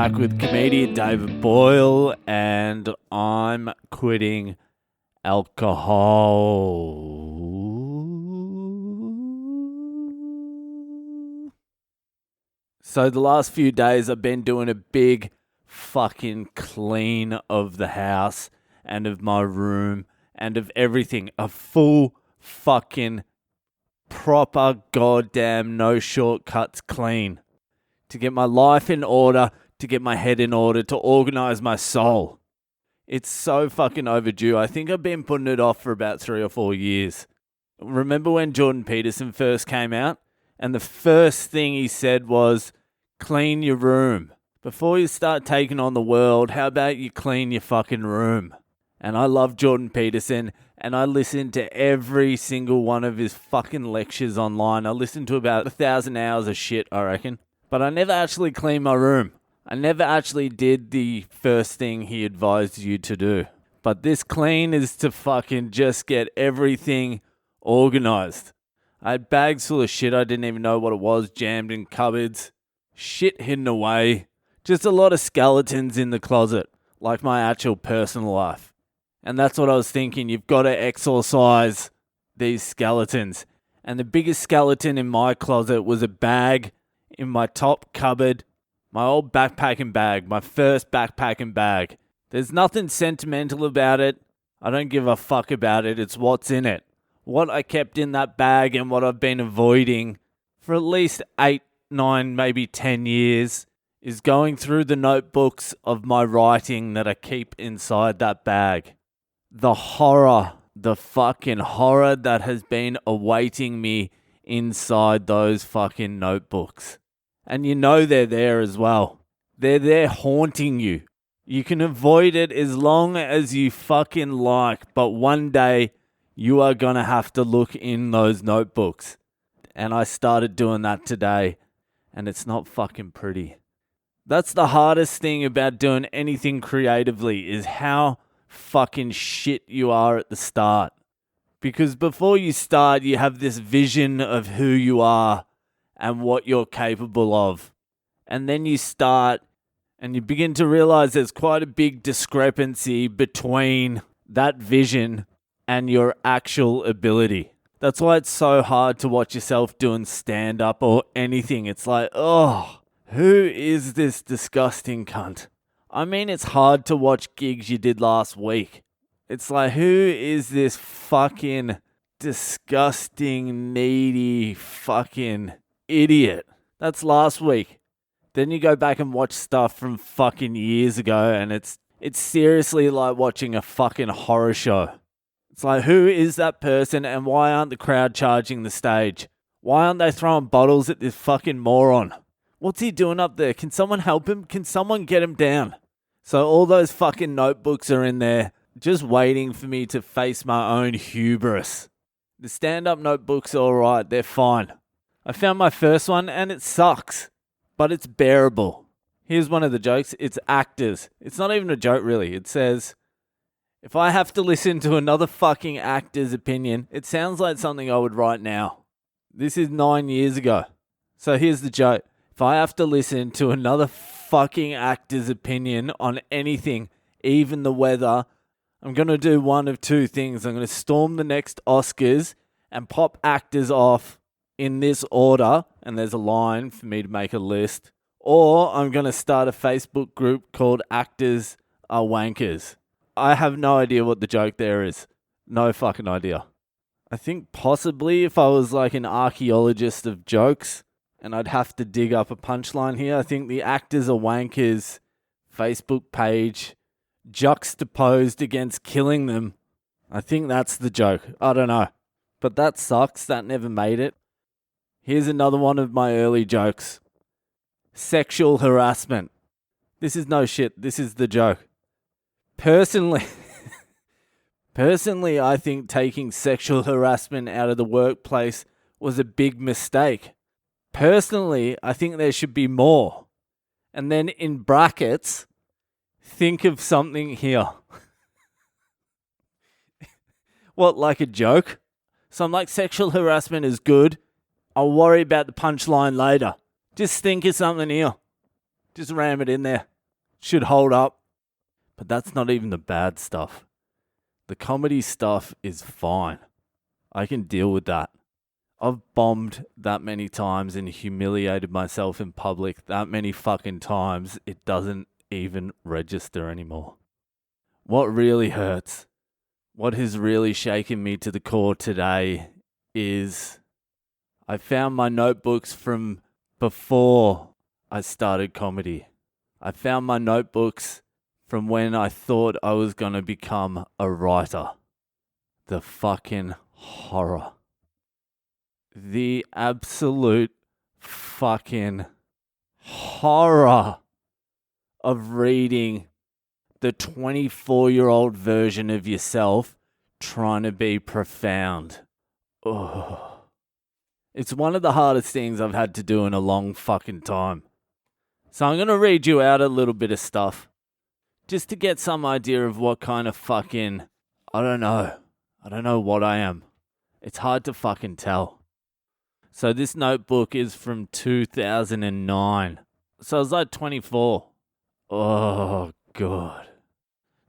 back with comedian David Boyle, and I'm quitting alcohol. So the last few days I've been doing a big fucking clean of the house and of my room and of everything. A full fucking proper goddamn no shortcuts clean. To get my life in order, to get my head in order, to organize my soul. It's so fucking overdue. I think I've been putting it off for about 3 or 4 years. Remember when Jordan Peterson first came out? And the first thing he said was, clean your room. Before you start taking on the world, how about you clean your fucking room? And I love Jordan Peterson, and I listen to every single one of his fucking lectures online. I listened to about 1,000 hours of shit, I reckon. But I never actually cleaned my room. I never actually did the first thing he advised you to do. But this clean is to fucking just get everything organized. I had bags full of shit I didn't even know what it was, jammed in cupboards, shit hidden away, just a lot of skeletons in the closet, like my actual personal life. And that's what I was thinking, you've got to exorcise these skeletons. And the biggest skeleton in my closet was a bag in my top cupboard, my old backpacking bag, my first backpacking bag. There's nothing sentimental about it. I don't give a fuck about it. It's what's in it. What I kept in that bag and what I've been avoiding for at least 8, 9, maybe 10 years is going through the notebooks of my writing that I keep inside that bag. The horror, the fucking horror that has been awaiting me inside those fucking notebooks. And you know they're there as well. They're there haunting you. You can avoid it as long as you fucking like, but one day you are going to have to look in those notebooks. And I started doing that today, and it's not fucking pretty. That's the hardest thing about doing anything creatively, is how fucking shit you are at the start. Because before you start, you have this vision of who you are and what you're capable of. And then you start and you begin to realize there's quite a big discrepancy between that vision and your actual ability. That's why it's so hard to watch yourself doing stand-up or anything. It's like, oh, who is this disgusting cunt? I mean, it's hard to watch gigs you did last week. It's like, who is this fucking disgusting, needy fucking idiot? That's last week. Then you go back and watch stuff from fucking years ago, and it's seriously like watching a fucking horror show. It's like, who is that person, and why aren't the crowd charging the stage? Why aren't they throwing bottles at this fucking moron? What's he doing up there? Can someone help him? Can someone get him down? So all those fucking notebooks are in there, just waiting for me to face my own hubris. The stand-up notebooks are alright, they're fine. I found my first one and it sucks, but it's bearable. Here's one of the jokes. It's actors. It's not even a joke really. It says, if I have to listen to another fucking actor's opinion, it sounds like something I would write now. This is 9 years ago. So here's the joke. If I have to listen to another fucking actor's opinion on anything, even the weather, I'm going to do one of two things. I'm going to storm the next Oscars and pop actors off in this order, and there's a line for me to make a list, or I'm going to start a Facebook group called Actors Are Wankers. I have no idea what the joke there is. No fucking idea. I think possibly if I was like an archaeologist of jokes and I'd have to dig up a punchline here, I think the Actors Are Wankers Facebook page juxtaposed against killing them. I think that's the joke. I don't know. But that sucks. That never made it. Here's another one of my early jokes. Sexual harassment. This is no shit. This is the joke. Personally, I think taking sexual harassment out of the workplace was a big mistake. Personally, I think there should be more. And then in brackets, think of something here. What, like a joke? So I'm like, sexual harassment is good. I'll worry about the punchline later. Just think of something here. Just ram it in there. should hold up. But that's not even the bad stuff. The comedy stuff is fine. I can deal with that. I've bombed that many times and humiliated myself in public that many fucking times, it doesn't even register anymore. What really hurts, what has really shaken me to the core today is I found my notebooks from before I started comedy. I found my notebooks from when I thought I was going to become a writer. The fucking horror. The absolute fucking horror of reading the 24-year-old version of yourself trying to be profound. Oh. It's one of the hardest things I've had to do in a long fucking time. So I'm going to read you out a little bit of stuff just to get some idea of what kind of fucking, I don't know what I am. It's hard to fucking tell. So this notebook is from 2009. So I was like 24. Oh, God.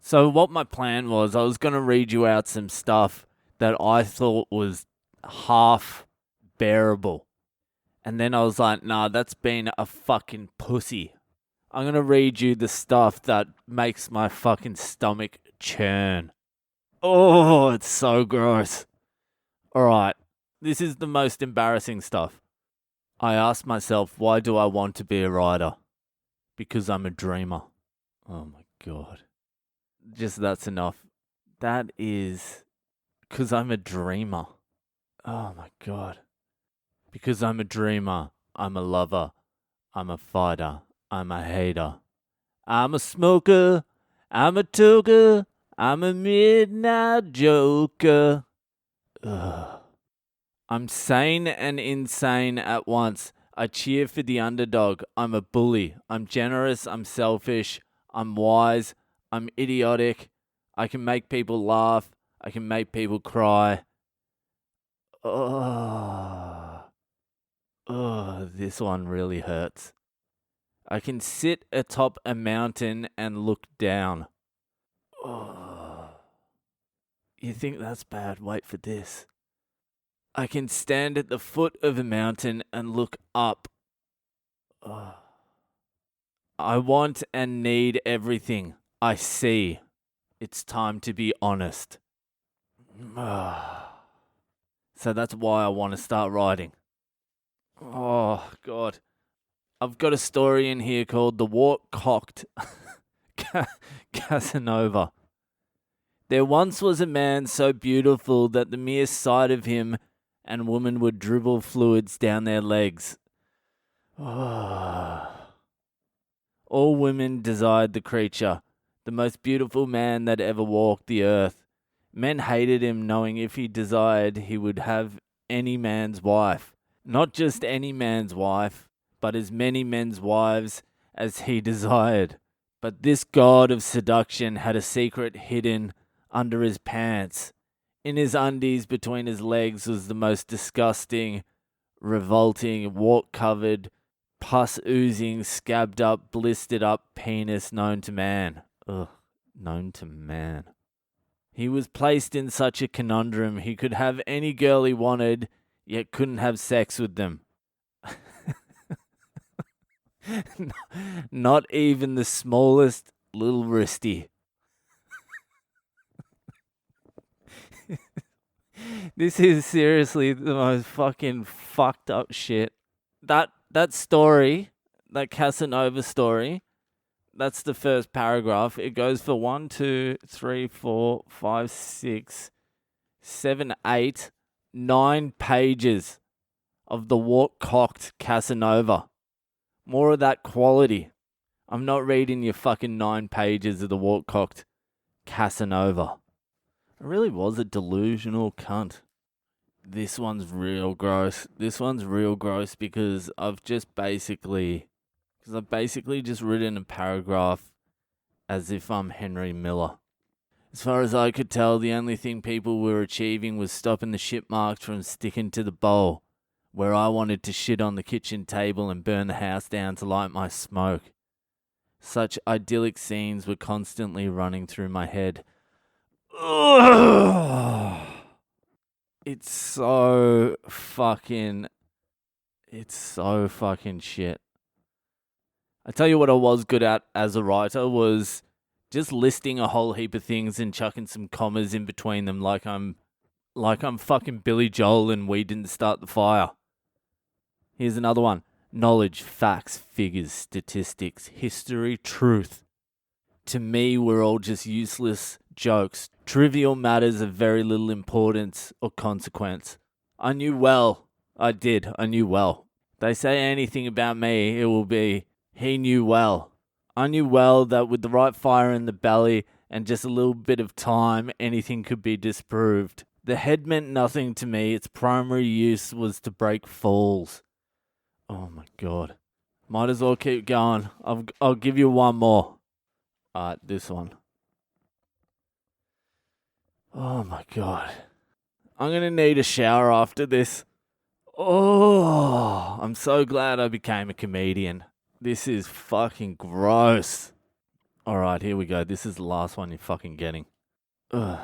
So what my plan was, I was going to read you out some stuff that I thought was half bearable. And then I was like, nah, that's been a fucking pussy. I'm going to read you the stuff that makes my fucking stomach churn. Oh, it's so gross. All right. This is the most embarrassing stuff. I asked myself, why do I want to be a writer? Because I'm a dreamer. Oh my God. Just that's enough. That is because I'm a dreamer. Oh my God. Because I'm a dreamer. I'm a lover. I'm a fighter. I'm a hater. I'm a smoker. I'm a toker. I'm a midnight joker. Ugh. I'm sane and insane at once. I cheer for the underdog. I'm a bully. I'm generous. I'm selfish. I'm wise. I'm idiotic. I can make people laugh. I can make people cry. Oh, this one really hurts. I can sit atop a mountain and look down. Oh, you think that's bad? Wait for this. I can stand at the foot of a mountain and look up. Oh. I want and need everything I see. It's time to be honest. So that's why I want to start writing. Oh, God. I've got a story in here called The Wart-Cocked Casanova. There once was a man so beautiful that the mere sight of him and woman would dribble fluids down their legs. All women desired the creature, the most beautiful man that ever walked the earth. Men hated him, knowing if he desired, he would have any man's wife. Not just any man's wife, but as many men's wives as he desired. But this god of seduction had a secret hidden under his pants. In his undies between his legs was the most disgusting, revolting, wart-covered, pus-oozing, scabbed-up, blistered-up penis known to man. Ugh, known to man. He was placed in such a conundrum. He could have any girl he wanted, yet couldn't have sex with them. Not even the smallest little wristy. This is seriously the most fucking fucked up shit. That story, that Casanova story, that's the first paragraph. It goes for 1, 2, 3, 4, 5, 6, 7, 8, 9 pages of the wart-cocked Casanova. More of that quality. I'm not reading your fucking 9 pages of the wart-cocked Casanova. I really was a delusional cunt. This one's real gross. This one's real gross because I've basically just written a paragraph as if I'm Henry Miller. As far as I could tell, the only thing people were achieving was stopping the shit marks from sticking to the bowl, where I wanted to shit on the kitchen table and burn the house down to light my smoke. Such idyllic scenes were constantly running through my head. Ugh. It's so fucking shit. I tell you what I was good at as a writer was just listing a whole heap of things and chucking some commas in between them like I'm fucking Billy Joel and We Didn't Start the Fire. Here's another one. Knowledge, facts, figures, statistics, history, truth. To me, we're all just useless jokes, trivial matters of very little importance or consequence. I knew well. They say anything about me, it will be, he knew well. I knew well that with the right fire in the belly and just a little bit of time, anything could be disproved. The head meant nothing to me. Its primary use was to break falls. Oh my God. Might as well keep going. I'll give you one more. Alright, this one. Oh my God. I'm going to need a shower after this. Oh, I'm so glad I became a comedian. This is fucking gross. Alright, here we go. This is the last one you're fucking getting. Ugh.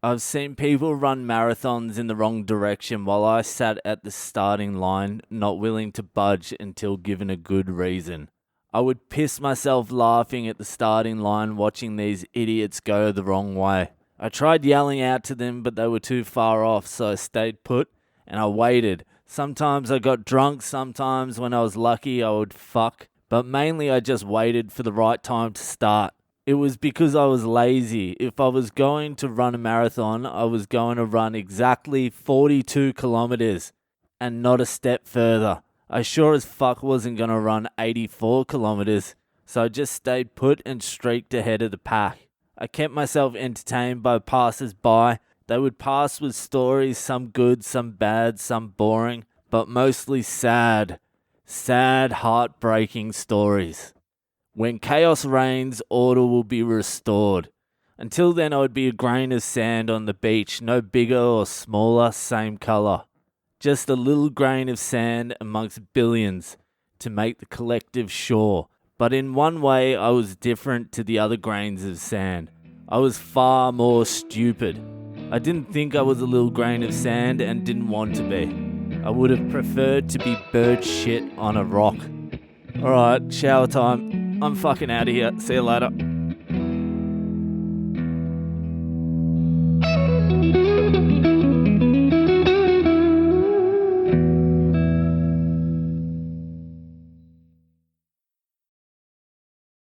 I've seen people run marathons in the wrong direction while I sat at the starting line, not willing to budge until given a good reason. I would piss myself laughing at the starting line watching these idiots go the wrong way. I tried yelling out to them, but they were too far off, so I stayed put and I waited. Sometimes I got drunk, sometimes when I was lucky I would fuck, but mainly I just waited for the right time to start. It was because I was lazy. If I was going to run a marathon, I was going to run exactly 42 kilometers and not a step further. I sure as fuck wasn't going to run 84 kilometers, so I just stayed put and streaked ahead of the pack. I kept myself entertained by passers-by. They would pass with stories, some good, some bad, some boring, but mostly sad, heartbreaking stories. When chaos reigns, order will be restored. Until then, I would be a grain of sand on the beach, no bigger or smaller, same color. Just a little grain of sand amongst billions to make the collective shore. But in one way, I was different to the other grains of sand. I was far more stupid. I didn't think I was a little grain of sand and didn't want to be. I would have preferred to be bird shit on a rock. Alright, shower time. I'm fucking out of here. See you later.